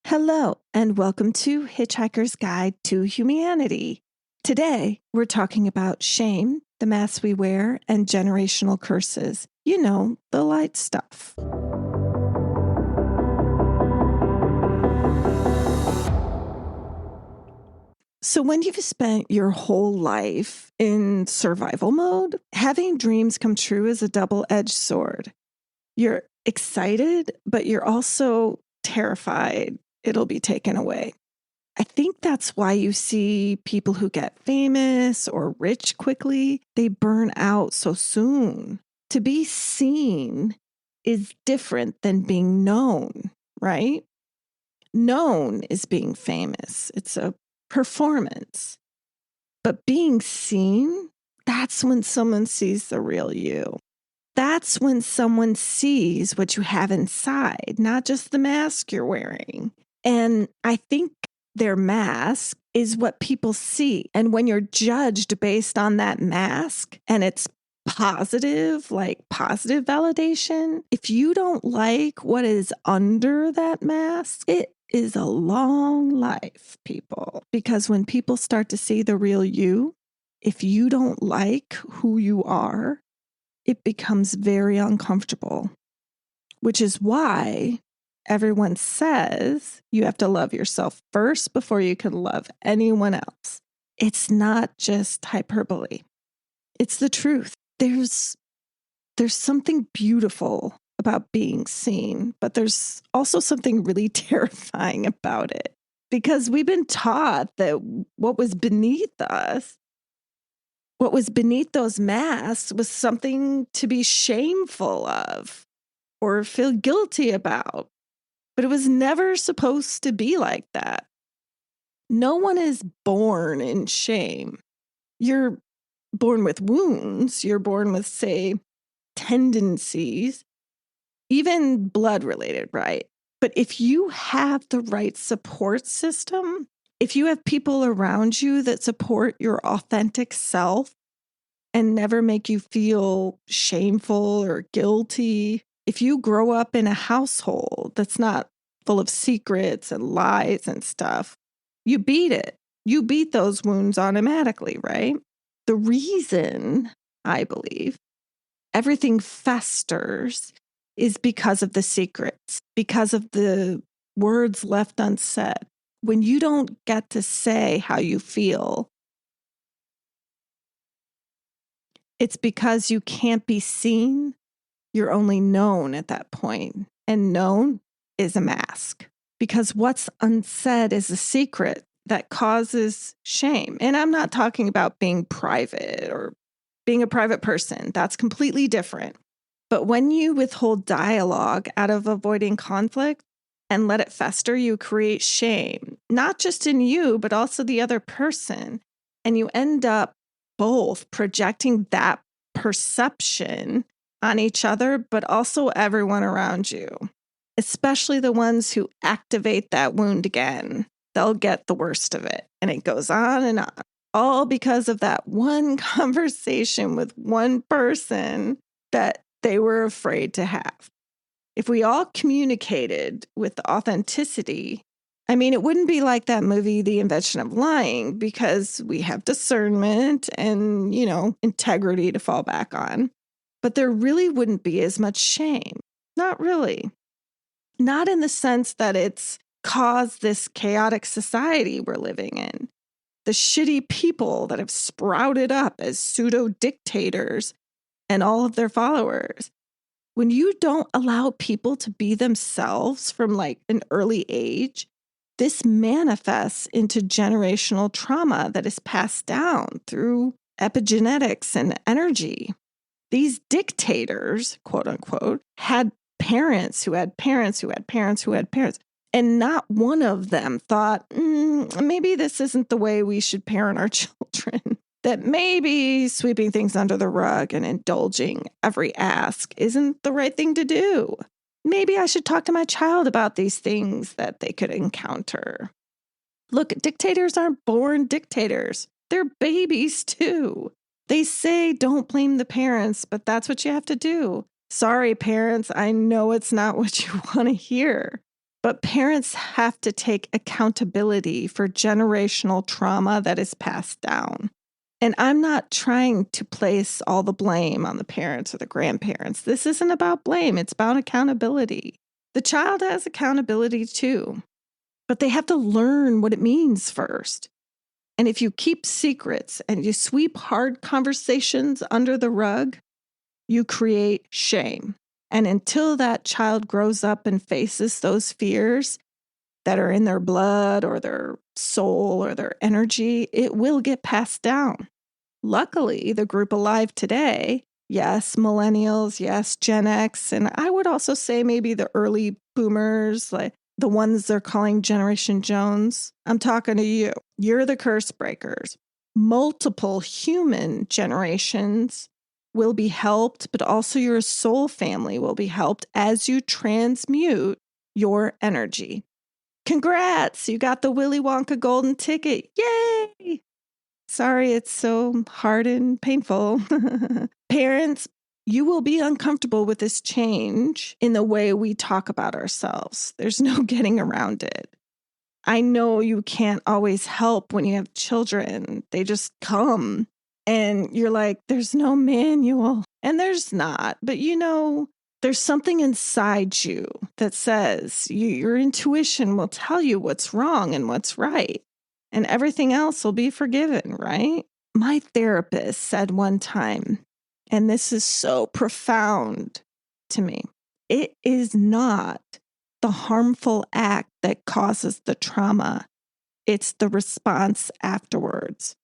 Hello, and welcome to Hitchhiker's Guide to Humanity. Today, we're talking about shame, the masks we wear, and generational curses. You know, the light stuff. So, when you've spent your whole life in survival mode, having dreams come true is a double-edged sword. You're excited, but you're also terrified it'll be taken away. I think that's why you see people who get famous or rich quickly, they burn out so soon. To be seen is different than being known, right? Known is being famous, it's a performance. But being seen, that's when someone sees the real you. That's when someone sees what you have inside, not just the mask you're wearing. And I think their mask is what people see. And when you're judged based on that mask and it's positive, like positive validation, if you don't like what is under that mask, it is a long life, people. Because when people start to see the real you, if you don't like who you are, it becomes very uncomfortable, which is why everyone says you have to love yourself first before you can love anyone else. It's not just hyperbole. It's the truth. There's something beautiful about being seen, but there's also something really terrifying about it because we've been taught that what was beneath us, what was beneath those masks was something to be shameful of or feel guilty about. But it was never supposed to be like that. No one is born in shame. You're born with wounds. You're born with, say, tendencies, even blood related, right? But if you have the right support system, if you have people around you that support your authentic self and never make you feel shameful or guilty, if you grow up in a household that's not full of secrets and lies and stuff, you beat it. You beat those wounds automatically, right? The reason, I believe, everything festers is because of the secrets, because of the words left unsaid. When you don't get to say how you feel, it's because you can't be seen. You're only known at that point. And known is a mask. Because what's unsaid is a secret that causes shame. And I'm not talking about being private or being a private person. That's completely different. But when you withhold dialogue out of avoiding conflict and let it fester, you create shame, not just in you, but also the other person. And you end up both projecting that perception on each other, but also everyone around you, especially the ones who activate that wound again. They'll get the worst of it. And it goes on, all because of that one conversation with one person that they were afraid to have. If we all communicated with authenticity, I mean, it wouldn't be like that movie, The Invention of Lying, because we have discernment and, integrity to fall back on. But there really wouldn't be as much shame. Not really. Not in the sense that it's caused this chaotic society we're living in. The shitty people that have sprouted up as pseudo-dictators and all of their followers. When you don't allow people to be themselves from like an early age, this manifests into generational trauma that is passed down through epigenetics and energy. These dictators, quote unquote, had parents who had parents who had parents who had parents. And not one of them thought, maybe this isn't the way we should parent our children. That maybe sweeping things under the rug and indulging every ask isn't the right thing to do. Maybe I should talk to my child about these things that they could encounter. Look, dictators aren't born dictators. They're babies too. They say don't blame the parents, but that's what you have to do. Sorry, parents, I know it's not what you want to hear. But parents have to take accountability for generational trauma that is passed down. And I'm not trying to place all the blame on the parents or the grandparents. This isn't about blame, it's about accountability. The child has accountability too, but they have to learn what it means first. And if you keep secrets and you sweep hard conversations under the rug, you create shame. And until that child grows up and faces those fears that are in their blood or their soul or their energy, it will get passed down. Luckily, the group alive today, yes, millennials, yes, Gen X, and I would also say maybe the early boomers, like the ones they're calling Generation Jones. I'm talking to you. You're the curse breakers. Multiple human generations will be helped, but also your soul family will be helped as you transmute your energy. Congrats! You got the Willy Wonka golden ticket. Yay! Sorry, it's so hard and painful. Parents, you will be uncomfortable with this change in the way we talk about ourselves. There's no getting around it. I know you can't always help when you have children. They just come and you're like, there's no manual. And there's not. But there's something inside you that says your intuition will tell you what's wrong and what's right. And everything else will be forgiven, right? My therapist said one time, and this is so profound to me, it is not the harmful act that causes the trauma. It's the response afterwards.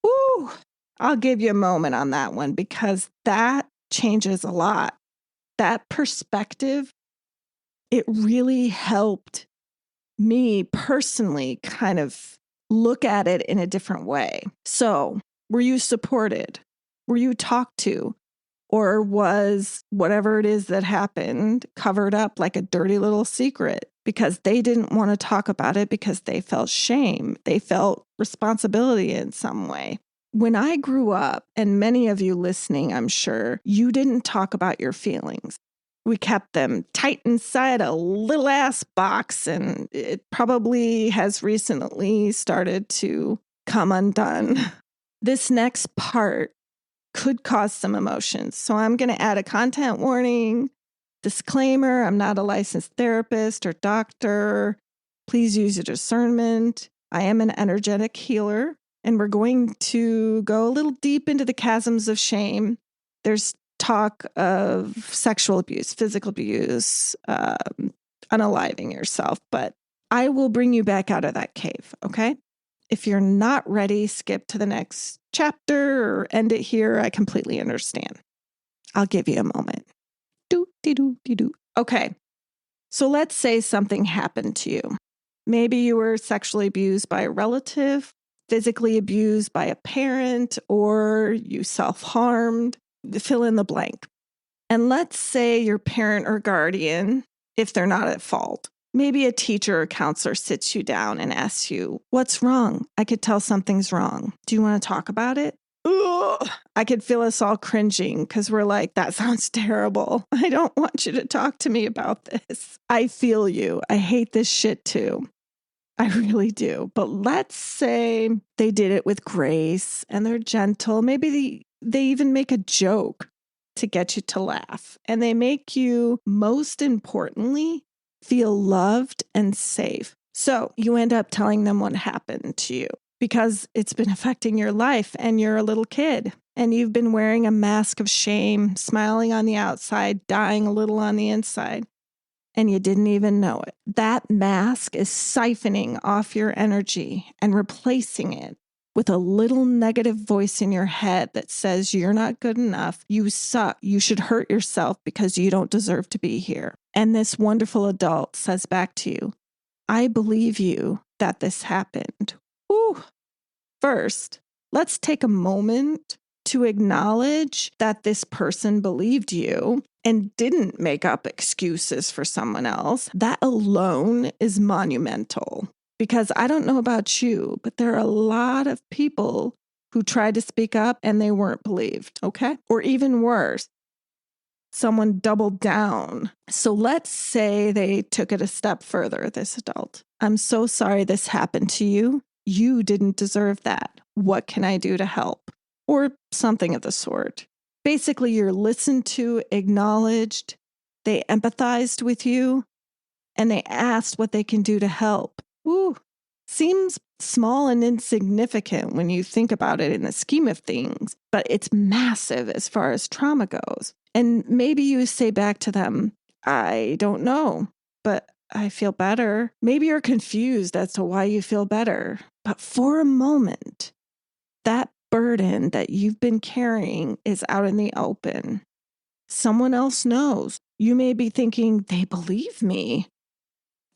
Woo! I'll give you a moment on that one because that changes a lot. That perspective, it really helped me personally kind of look at it in a different way. So, were you supported? Were you talked to? Or was whatever it is that happened covered up like a dirty little secret because they didn't want to talk about it because they felt shame? They felt responsibility in some way. When I grew up, and many of you listening, I'm sure, you didn't talk about your feelings. We kept them tight inside a little ass box, and it probably has recently started to come undone. This next part could cause some emotions. So I'm going to add a content warning, disclaimer, I'm not a licensed therapist or doctor. Please use your discernment. I am an energetic healer, and we're going to go a little deep into the chasms of shame. There's talk of sexual abuse, physical abuse, unaliving yourself, but I will bring you back out of that cave, okay? If you're not ready, skip to the next chapter or end it here. I completely understand. I'll give you a moment. Okay, so let's say something happened to you. Maybe you were sexually abused by a relative, physically abused by a parent, or you self-harmed. Fill in the blank. And let's say your parent or guardian, if they're not at fault, maybe a teacher or counselor sits you down and asks you, what's wrong? I could tell something's wrong. Do you want to talk about it? Ugh. I could feel us all cringing because we're like, that sounds terrible. I don't want you to talk to me about this. I feel you. I hate this shit too. I really do. But let's say they did it with grace and they're gentle. Maybe they even make a joke to get you to laugh. And they make you, most importantly, feel loved and safe. So you end up telling them what happened to you because it's been affecting your life and you're a little kid and you've been wearing a mask of shame, smiling on the outside, dying a little on the inside. And you didn't even know it. That mask is siphoning off your energy and replacing it with a little negative voice in your head that says you're not good enough, you suck, you should hurt yourself because you don't deserve to be here. And this wonderful adult says back to you, I believe you that this happened. Whew. First, let's take a moment to acknowledge that this person believed you and didn't make up excuses for someone else. That alone is monumental. Because I don't know about you, but there are a lot of people who tried to speak up and they weren't believed, okay? Or even worse, someone doubled down. So let's say they took it a step further, this adult. I'm so sorry this happened to you. You didn't deserve that. What can I do to help? Or something of the sort. Basically, you're listened to, acknowledged, they empathized with you, and they asked what they can do to help. Ooh, seems small and insignificant when you think about it in the scheme of things, but it's massive as far as trauma goes. And maybe you say back to them, I don't know, but I feel better. Maybe you're confused as to why you feel better. But for a moment, that burden that you've been carrying is out in the open. Someone else knows. You may be thinking, they believe me.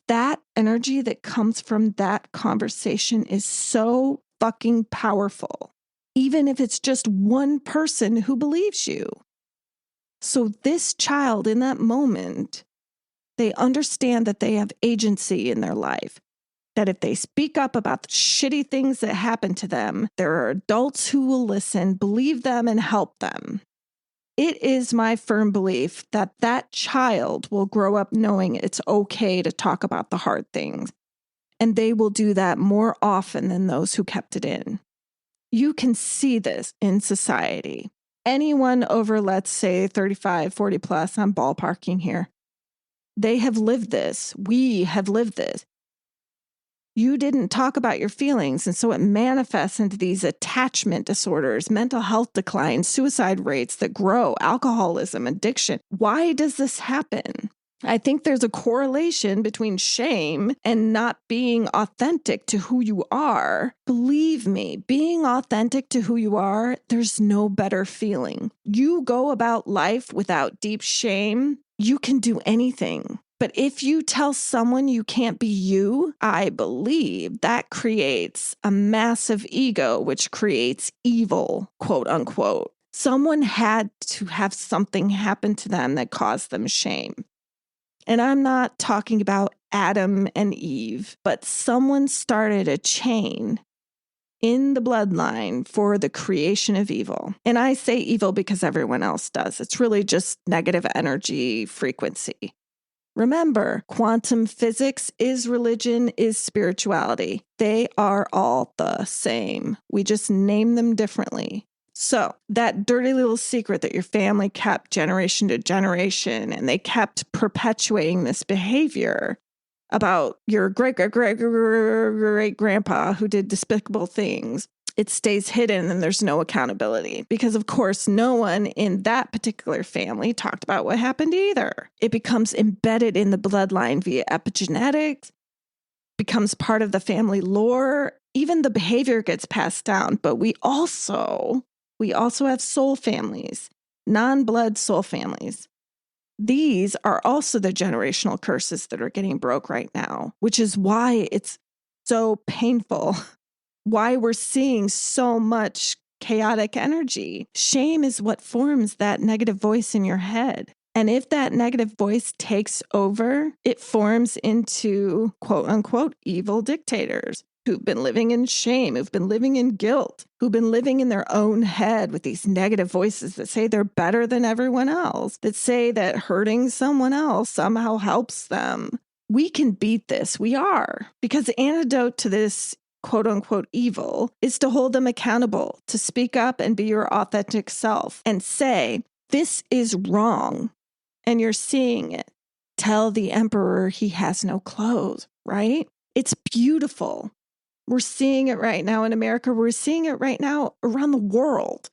That energy that comes from that conversation is so fucking powerful, even if it's just one person who believes you. So this child in that moment, they understand that they have agency in their life, that if they speak up about the shitty things that happen to them, there are adults who will listen, believe them, and help them. It is my firm belief that that child will grow up knowing it's okay to talk about the hard things, and they will do that more often than those who kept it in. You can see this in society. Anyone over, let's say, 35, 40 plus, I'm ballparking here, they have lived this. We have lived this. You didn't talk about your feelings, and so it manifests into these attachment disorders, mental health decline, suicide rates that grow, alcoholism, addiction. Why does this happen? I think there's a correlation between shame and not being authentic to who you are. Believe me, being authentic to who you are, there's no better feeling. You go about life without deep shame, you can do anything. But if you tell someone you can't be you, I believe that creates a massive ego, which creates evil, quote unquote. Someone had to have something happen to them that caused them shame. And I'm not talking about Adam and Eve, but someone started a chain in the bloodline for the creation of evil. And I say evil because everyone else does. It's really just negative energy frequency. Remember, quantum physics is religion, is spirituality. They are all the same. We just name them differently. So that dirty little secret that your family kept generation to generation, and they kept perpetuating this behavior about your great-great-great-great-grandpa who did despicable things, it stays hidden and there's no accountability. Because, of course, no one in that particular family talked about what happened either. It becomes embedded in the bloodline via epigenetics, becomes part of the family lore. Even the behavior gets passed down. But we also have soul families, non-blood soul families. These are also the generational curses that are getting broke right now, which is why it's so painful, why we're seeing so much chaotic energy. Shame is what forms that negative voice in your head. And if that negative voice takes over, it forms into quote unquote evil dictators who've been living in shame, who've been living in guilt, who've been living in their own head with these negative voices that say they're better than everyone else, that say that hurting someone else somehow helps them. We can beat this. We are. Because the antidote to this quote unquote evil is to hold them accountable, to speak up and be your authentic self and say, this is wrong. And you're seeing it. Tell the emperor he has no clothes, right? It's beautiful. We're seeing it right now in America. We're seeing it right now around the world.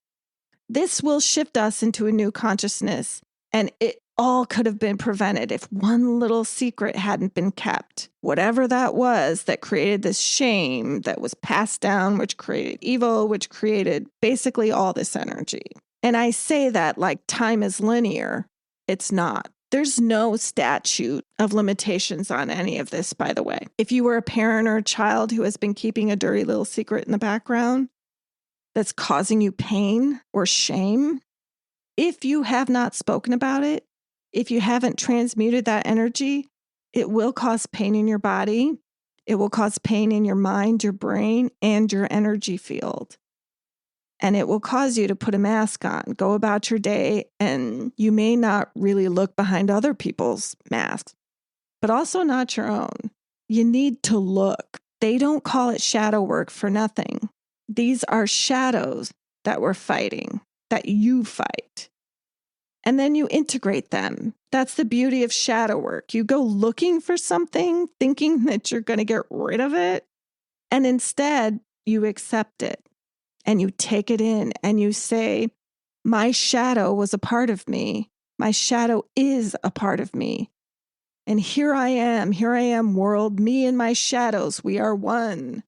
This will shift us into a new consciousness, and it all could have been prevented if one little secret hadn't been kept. Whatever that was that created this shame that was passed down, which created evil, which created basically all this energy. And I say that like time is linear. It's not. There's no statute of limitations on any of this, by the way. If you were a parent or a child who has been keeping a dirty little secret in the background that's causing you pain or shame, if you have not spoken about it, if you haven't transmuted that energy, it will cause pain in your body. It will cause pain in your mind, your brain, and your energy field. And it will cause you to put a mask on, go about your day, and you may not really look behind other people's masks, but also not your own. You need to look. They don't call it shadow work for nothing. These are shadows that we're fighting, that you fight. And then you integrate them. That's the beauty of shadow work. You go looking for something, thinking that you're going to get rid of it, and instead you accept it. And you take it in and you say, my shadow was a part of me. My shadow is a part of me. And here I am, world, me and my shadows, we are one.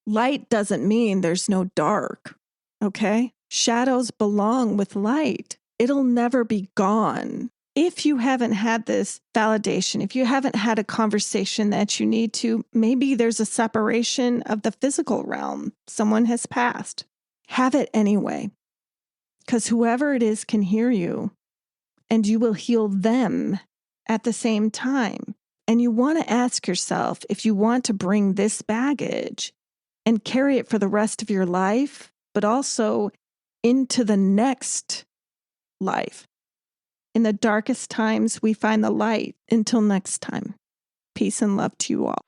Light doesn't mean there's no dark, okay? Shadows belong with light. It'll never be gone. If you haven't had this validation, if you haven't had a conversation that you need to, maybe there's a separation of the physical realm. Someone has passed. Have it anyway, because whoever it is can hear you, and you will heal them at the same time. And you want to ask yourself if you want to bring this baggage and carry it for the rest of your life, but also into the next life. In the darkest times, we find the light. Until next time, peace and love to you all.